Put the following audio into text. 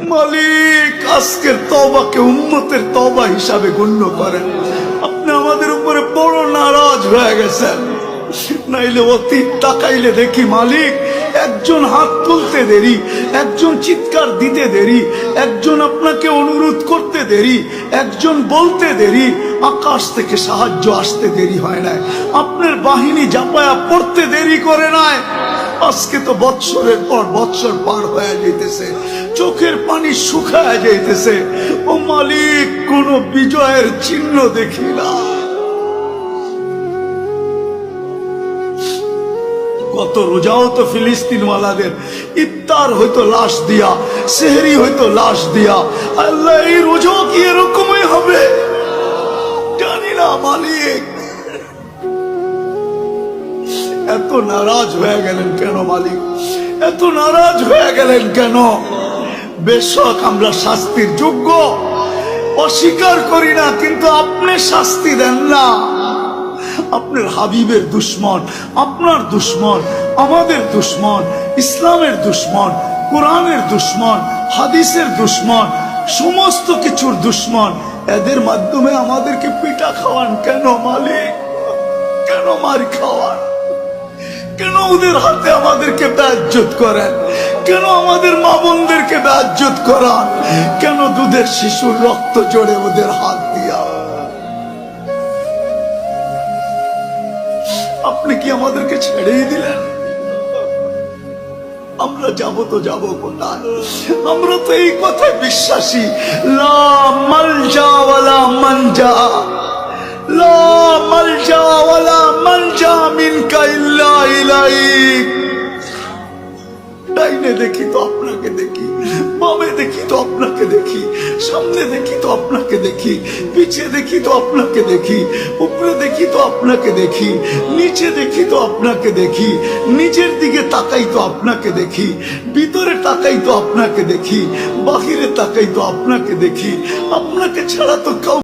মালিক আজকের তওবাকে উম্মতের তওবা হিসাবে গণ্য করেন। আপনি আমাদের উপরে বড় নারাজ হয়ে গেছেন। নাইলে অতীত তাকাইলে দেখি মালিক একজন হাত তুলতে দেরি, একজন চিৎকার দিতে দেরি, একজন আপনাকে অনুরোধ করতে দেরি, একজন বলতে দেরি, আকাশ থেকে সাহায্য আসতে দেরি হয় নাই, আপনার বাহিনী জাপায়া পড়তে দেরি করে নাই। আজকে তো বৎসরের পর বৎসর পার হয়ে যাইতেছে, চোখের পানি শুকায় যাইতেছে। ও মালিক কোন বিজয়ের চিহ্ন দেখি না। কত রোজাও তো ফিলিস্তিন ওয়ালাদের ইফতার হয়তো লাশ দিয়া, সেহরি হয়তো লাশ দিয়া। আল্লাহ এই রোজাও কি এরকমই হবে জানি না মালিক। এত নারাজ হয়ে গেলেন কেন মালিক? এত নারাজ হয়ে গেলেন কেন? বেশক আমরা শাস্তির যোগ্য, অস্বীকার করি না, কিন্তু আপনি শাস্তি দেন না। আপনার হাবিবের দুশ্মন, আপনার দুশ্মন, আমাদের দুশ্মন, ইসলামের দুশ্মন, কোরআনের দুশ্মন, হাদিসের দুশ্মন, সমস্ত কিছুর দুশ্মন, এদের মাধ্যমে আমাদেরকে পিটা খাওয়ান কেন মালিক? কেন মার খাওয়ান? কেন ওদের হাতে আমাদেরকে বেইজ্জত করেন? কেন আমাদের মা বোনদেরকে বেইজ্জত করান? কেন দুধের শিশুর রক্ত জড়ে ওদের হাত দিয়া? আপনি কি আমাদেরকে ছেড়েই দিলেন? আমরা যাব তো যাব কোথায়? আমরা তো এই কথায় বিশ্বাসী, লা মালজা ওয়ালা মানজা, লা মালজা ওয়ালা মানজা মিনকা ইল্লা ইলাইক। ডাইনে দেখি তো আপনাকে দেখি, বামে দেখি তো আপনাকে দেখি, সামনে দেখি তো আপনাকে দেখি, পিছে দেখি তো আপনাকে দেখি, উপরে দেখি তো আপনাকে দেখি, নিচে দেখি তো আপনাকে দেখি, নিচের দিকে তাকাই তো আপনাকে দেখি, ভিতরে তাকাই তো আপনাকে দেখি, বাহিরে তাকাই তো আপনাকে দেখি। আপনাকে ছাড়া তো কাউ